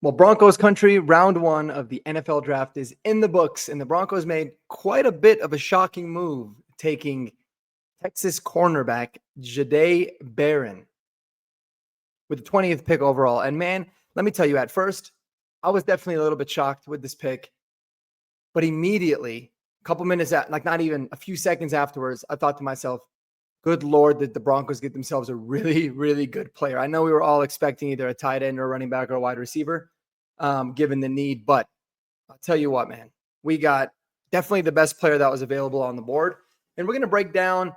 Well, Broncos country, round one of the NFL draft is in the books, and the Broncos made quite a bit of a shocking move, taking Texas cornerback Jahdae Barron with the 20th pick overall. And man, let me tell you, at first, I was definitely a little bit shocked with this pick, but immediately, a couple minutes at, like not even a few seconds afterwards, I thought to myself, good Lord, did the Broncos get themselves a really, really good player. I know we were all expecting either a tight end or a running back or a wide receiver, given the need. But I'll tell you what, man, we got definitely the best player that was available on the board. And we're going to break down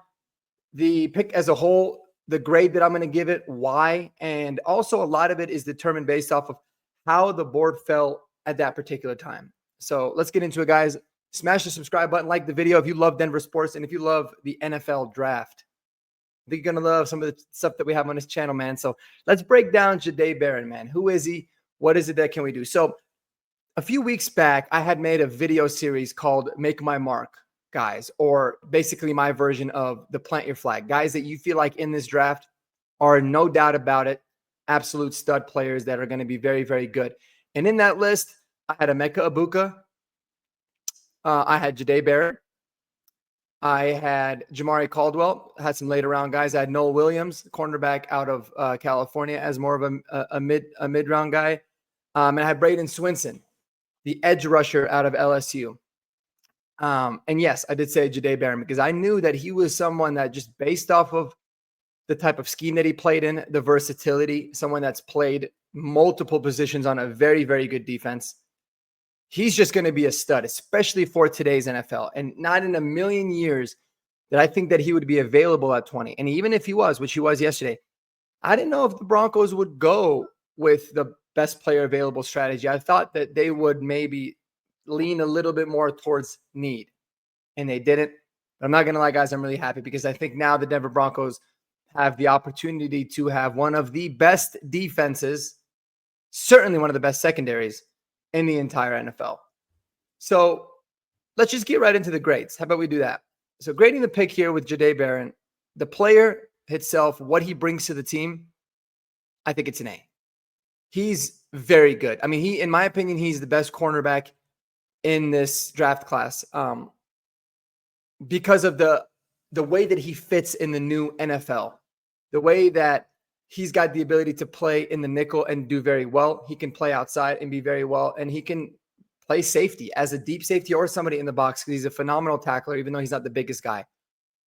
the pick as a whole, the grade that I'm going to give it, why. And also a lot of it is determined based off of how the board fell at that particular time. So let's get into it, guys. Smash the subscribe button, like the video if you love Denver sports, and if you love the NFL draft. I think you're going to love some of the stuff that we have on this channel, man. So let's break down Jahdae Barron, man. Who is he? What is it that can we do? So a few weeks back, I had made a video series called Make My Mark, guys, or basically my version of the Plant Your Flag. Guys that you feel like in this draft are, no doubt about it, absolute stud players that are going to be very, very good. And in that list, I had Emeka Egbuka. I had Jahdae Barron. I had Jamari Caldwell, had some later round guys. I had Noel Williams, cornerback out of California, as more of a mid round guy. And I had Braden Swinson, the edge rusher out of LSU. And yes, I did say Jahdae Barron because I knew that he was someone that, just based off of the type of scheme that he played in, the versatility, someone that's played multiple positions on a very, very good defense. He's just going to be a stud, especially for today's NFL. And not in a million years that I think that he would be available at 20. And even if he was, which he was yesterday, I didn't know if the Broncos would go with the best player available strategy. I thought that they would maybe lean a little bit more towards need, and they didn't. But I'm not going to lie, guys, I'm really happy because I think now the Denver Broncos have the opportunity to have one of the best defenses, certainly one of the best secondaries in the entire NFL. So let's just get right into the grades. How about we do that? So grading the pick here with Jahdae Barron, the player itself, what he brings to the team, I think it's an A. He's very good. I mean, in my opinion, he's the best cornerback in this draft class because of the way that he fits in the new NFL, the way that he's got the ability to play in the nickel and do very well. He can play outside and be very well, and he can play safety as a deep safety or somebody in the box because he's a phenomenal tackler, even though he's not the biggest guy.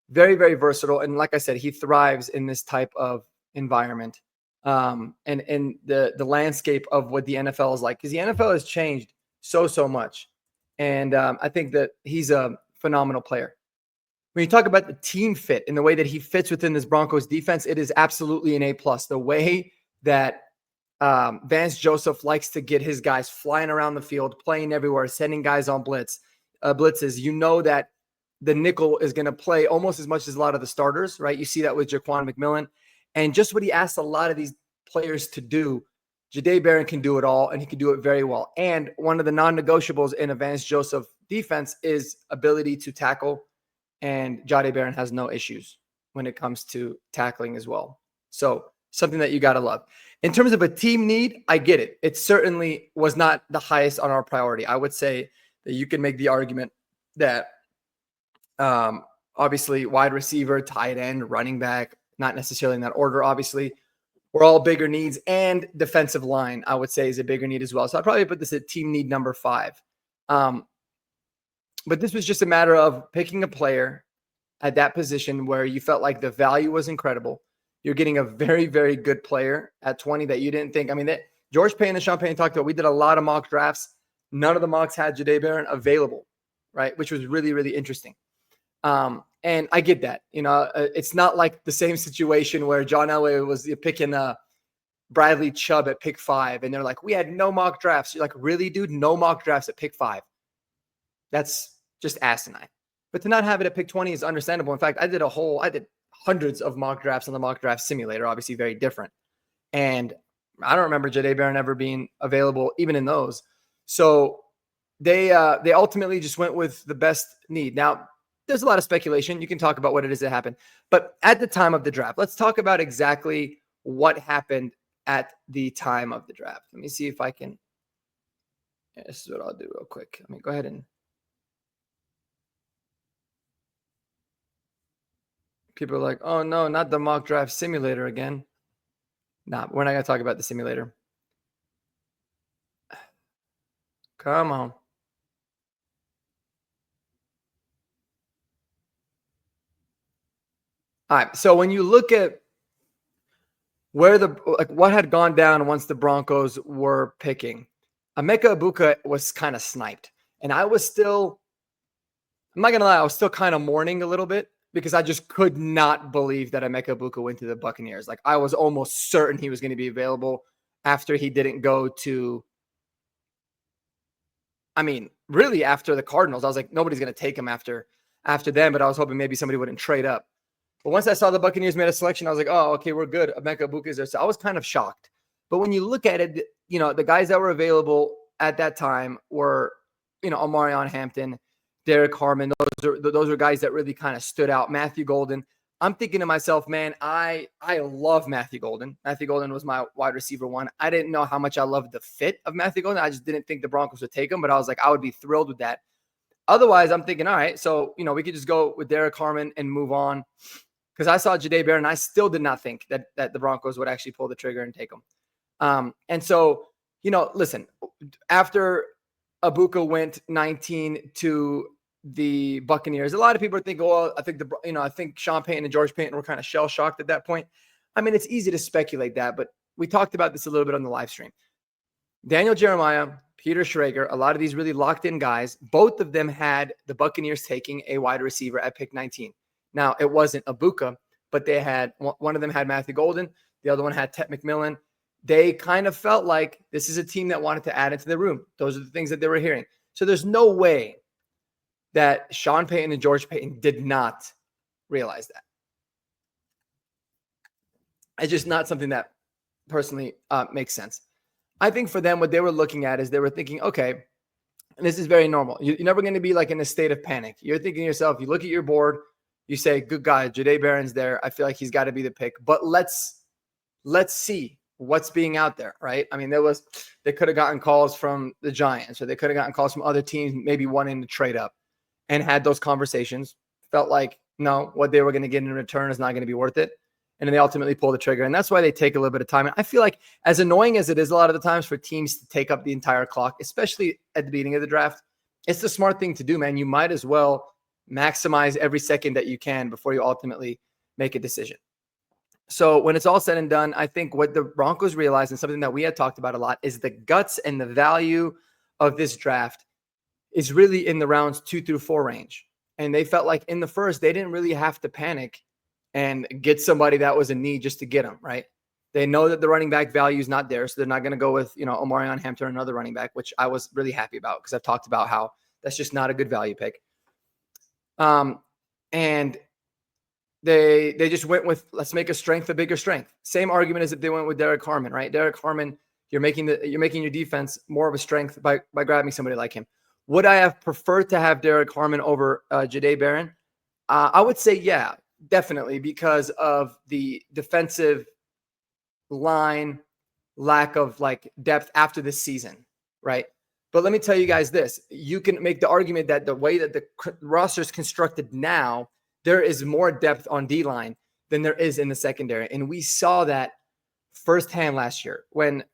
Very, very versatile. And like I said, he thrives in this type of environment and the landscape of what the NFL is like, because the NFL has changed so much. And I think that he's a phenomenal player. When you talk about the team fit and the way that he fits within this Broncos defense, it is absolutely an A+. The way that Vance Joseph likes to get his guys flying around the field, playing everywhere, sending guys on blitzes, you know that the nickel is going to play almost as much as a lot of the starters, right? You see that with Jaquan McMillan. And just what he asks a lot of these players to do, Jahdae Barron can do it all, and he can do it very well. And one of the non-negotiables in a Vance Joseph defense is ability to tackle. And Jahdae Barron has no issues when it comes to tackling as well. So something that you got to love. In terms of a team need, I get it. It certainly was not the highest on our priority. I would say that you can make the argument that obviously wide receiver, tight end, running back, not necessarily in that order, obviously, were all bigger needs. And defensive line, I would say, is a bigger need as well. So I'd probably put this at team need number 5. But this was just a matter of picking a player at that position where you felt like the value was incredible. You're getting a very, very good player at 20 that you didn't think. I mean, George Payton and Sean Payton talked about, we did a lot of mock drafts. None of the mocks had Jahdae Barron available, right? Which was really, really interesting. And I get that. You know, it's not like the same situation where John Elway was picking Bradley Chubb at pick 5. And they're like, we had no mock drafts. You're like, really, dude? No mock drafts at pick 5. That's just asinine. But to not have it at pick 20 is understandable. In fact, I did hundreds of mock drafts on the mock draft simulator, obviously very different. And I don't remember Jahdae Barron ever being available even in those. So they ultimately just went with the best need. Now, there's a lot of speculation. You can talk about what it is that happened. But at the time of the draft, let's talk about exactly what happened at the time of the draft. Let me see if I can Yeah, this is what I'll do real quick. Let me go ahead and people are like, oh no, not the mock draft simulator again. Nah, we're not gonna talk about the simulator. Come on. All right. So when you look at where what had gone down once the Broncos were picking, Emeka Egbuka was kind of sniped. And I'm not gonna lie, I was still kind of mourning a little bit because I just could not believe that Emeka Egbuka went to the Buccaneers. Like I was almost certain he was going to be available after he didn't go to, I mean, really after the Cardinals. I was like, nobody's going to take him after them, but I was hoping maybe somebody wouldn't trade up. But once I saw the Buccaneers made a selection, I was like, oh, okay, we're good. Emeka Egbuka is there. So I was kind of shocked. But when you look at it, the guys that were available at that time were, Omarion Hampton, Derek Harmon. Those are guys that really kind of stood out. Matthew Golden. I'm thinking to myself, man, I love Matthew Golden. Matthew Golden was my wide receiver one. I didn't know how much I loved the fit of Matthew Golden. I just didn't think the Broncos would take him, but I was like, I would be thrilled with that. Otherwise, I'm thinking, all right, so, we could just go with Derek Harmon and move on. Because I saw Jahdae Barron, I still did not think that the Broncos would actually pull the trigger and take him. And so, listen, after Egbuka went 19 to the Buccaneers, a lot of people are thinking, well, I think Sean Payton and George Payton were kind of shell shocked at that point. I mean, it's easy to speculate that, but we talked about this a little bit on the live stream. Daniel Jeremiah, Peter Schrager, a lot of these really locked in guys, both of them had the Buccaneers taking a wide receiver at pick 19. Now, it wasn't Egbuka, but they had one of them had Matthew Golden. The other one had Ted McMillan. They kind of felt like this is a team that wanted to add into the room. Those are the things that they were hearing. So there's no way that Sean Payton and George Payton did not realize that. It's just not something that personally makes sense. I think for them, what they were looking at is they were thinking, okay, and this is very normal. You're never going to be like in a state of panic. You're thinking to yourself, you look at your board, you say, good guy, Jahdae Barron's there. I feel like he's got to be the pick. But let's see what's being out there, right? I mean, they could have gotten calls from the Giants, or they could have gotten calls from other teams, maybe wanting to trade up, and had those conversations. Felt like, no, what they were going to get in return is not going to be worth it. And then they ultimately pull the trigger. And that's why they take a little bit of time. And I feel like, as annoying as it is a lot of the times for teams to take up the entire clock, especially at the beginning of the draft, it's the smart thing to do, man. You might as well maximize every second that you can before you ultimately make a decision. So when it's all said and done, I think what the Broncos realized, and something that we had talked about a lot, is the guts and the value of this draft is really in the rounds 2 through 4 range. And they felt like in the first, they didn't really have to panic and get somebody that was in need just to get them, right? They know that the running back value is not there, so they're not going to go with, Omarion Hampton or another running back, which I was really happy about because I've talked about how that's just not a good value pick. And they just went with, let's make a strength a bigger strength. Same argument as if they went with Derek Harmon, right? Derek Harmon, you're making your defense more of a strength by grabbing somebody like him. Would I have preferred to have Derek Harmon over Jahdae Barron? I would say, yeah, definitely, because of the defensive line lack of depth after this season, right? But let me tell you guys this. You can make the argument that the way that the roster is constructed now, there is more depth on D-line than there is in the secondary. And we saw that firsthand last year. When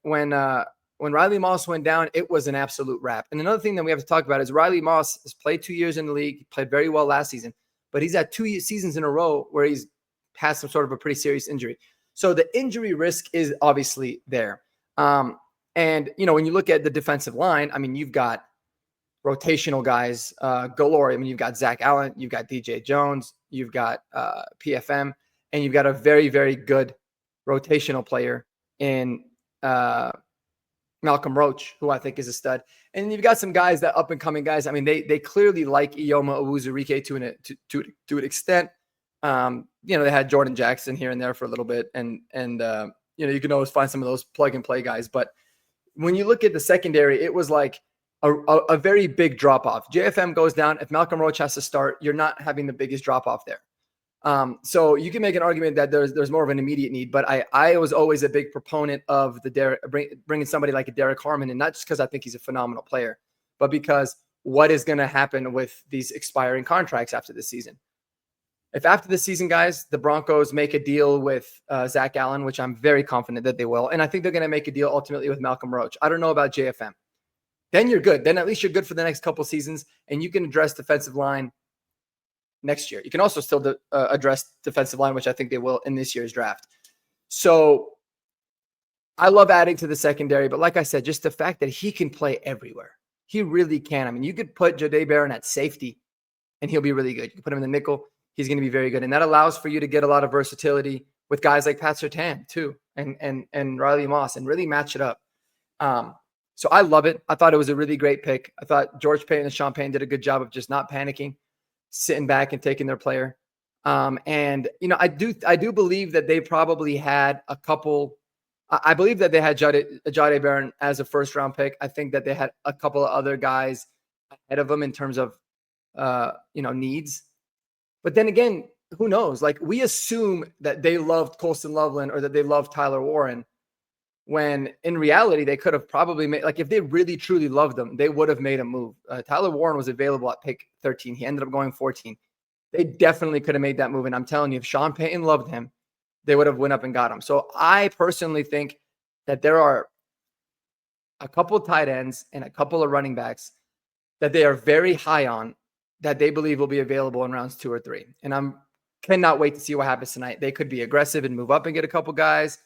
Riley Moss went down, it was an absolute wrap. And another thing that we have to talk about is Riley Moss has played 2 years in the league. He played very well last season, but he's had 2 seasons in a row where he's had some sort of a pretty serious injury. So the injury risk is obviously there. And, when you look at the defensive line, I mean, you've got rotational guys galore. I mean, you've got Zach Allen, you've got DJ Jones, you've got PFM, and you've got a very, very good rotational player in Malcolm Roach, who I think is a stud. And then you've got some guys, that up-and-coming guys. I mean, they clearly like Ioma Owuzurike to an extent. They had Jordan Jackson here and there for a little bit. And you can always find some of those plug-and-play guys. But when you look at the secondary, it was like a very big drop-off. JFM goes down. If Malcolm Roach has to start, you're not having the biggest drop-off there. So you can make an argument that there's more of an immediate need, but I was always a big proponent of bringing somebody like a Derek Harmon, and not just because I think he's a phenomenal player, but because what is going to happen with these expiring contracts after this season? If after the season, guys, the Broncos make a deal with Zach Allen, which I'm very confident that they will, and I think they're going to make a deal ultimately with Malcolm Roach. I don't know about JFM. Then you're good. Then at least you're good for the next couple seasons, and you can address defensive line next year. You can also still address defensive line, which I think they will in this year's draft. So I love adding to the secondary, but like I said, just the fact that he can play everywhere. He really can. I mean, you could put Jahdae Barron at safety, and he'll be really good. You can put him in the nickel. He's going to be very good. And that allows for you to get a lot of versatility with guys like Pat Surtain too, and Riley Moss, and really match it up. So I love it. I thought it was a really great pick. I thought George Payton and Sean Payton did a good job of just not panicking, sitting back and taking their player. And, you know, I do believe that they probably had a couple. I believe that they had Jahdae Barron as a first round pick. I think that they had a couple of other guys ahead of them in terms of, needs. But then again, who knows? Like, we assume that they loved Colston Loveland or that they loved Tyler Warren, when in reality, they could have probably made, like, if they really truly loved them, they would have made a move. Tyler Warren was available at pick 13. He ended up going 14. They definitely could have made that move. And I'm telling you, if Sean Payton loved him, they would have went up and got him. So I personally think that there are a couple of tight ends and a couple of running backs that they are very high on, that they believe will be available in rounds 2 or 3. And cannot wait to see what happens tonight. They could be aggressive and move up and get a couple guys.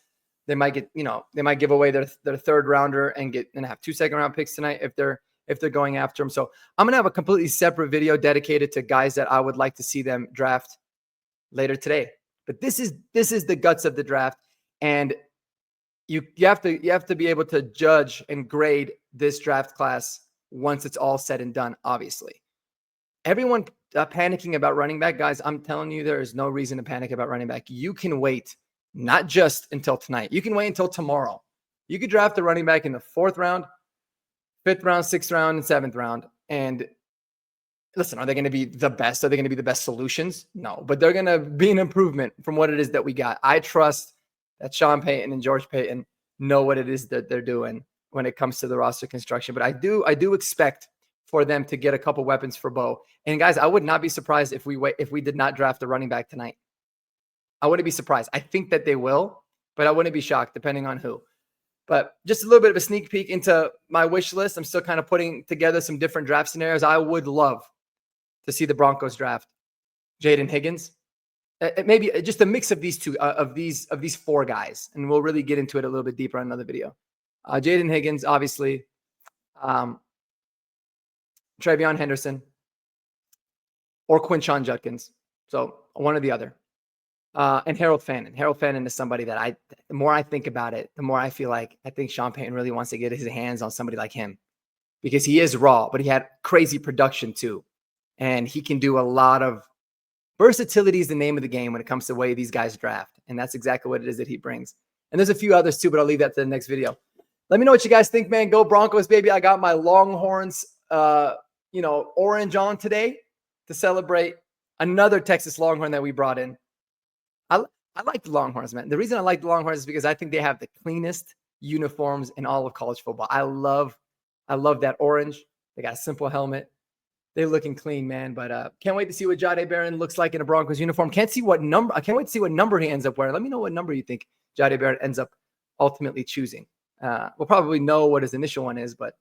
They might get, they might give away their third rounder and have 2 second-round picks tonight if they're going after them. So I'm gonna have a completely separate video dedicated to guys that I would like to see them draft later today. But this is the guts of the draft, and you have to be able to judge and grade this draft class once it's all said and done. Obviously, everyone panicking about running back, guys. I'm telling you, there is no reason to panic about running back. You can wait. Not just until tonight. You can wait until tomorrow. You could draft a running back in the 4th round, 5th round, 6th round, and 7th round. And listen, are they going to be the best? Are they going to be the best solutions? No, but they're going to be an improvement from what it is that we got. I trust that Sean Payton and George Payton know what it is that they're doing when it comes to the roster construction. But I do expect for them to get a couple weapons for Bo. And guys, I would not be surprised if we did not draft a running back tonight. I wouldn't be surprised. I think that they will, but I wouldn't be shocked depending on who. But just a little bit of a sneak peek into my wish list. I'm still kind of putting together some different draft scenarios. I would love to see the Broncos draft Jaden Higgins. Maybe just a mix of these two, of these 4 guys. And we'll really get into it a little bit deeper on another video. Jaden Higgins, obviously. Travion Henderson. Or Quinshon Judkins. So one or the other. And Harold Fannin. Harold Fannin is somebody that the more I think about it, the more I feel like I think Sean Payton really wants to get his hands on somebody like him, because he is raw, but he had crazy production too. And he can do a lot of versatility is the name of the game when it comes to the way these guys draft. And that's exactly what it is that he brings. And there's a few others too, but I'll leave that to the next video. Let me know what you guys think, man. Go Broncos, baby. I got my Longhorns, orange on today to celebrate another Texas Longhorn that we brought in. I like the Longhorns, man. The reason I like the Longhorns is because I think they have the cleanest uniforms in all of college football. I love that orange. They got a simple helmet. They're looking clean, man. But can't wait to see what Jahdae Barron looks like in a Broncos uniform. I can't wait to see what number he ends up wearing. Let me know what number you think Jahdae Barron ends up ultimately choosing. We'll probably know what his initial one is, but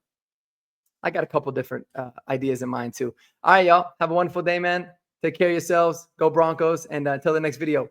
I got a couple different ideas in mind too. All right, y'all. Have a wonderful day, man. Take care of yourselves. Go Broncos. And until the next video.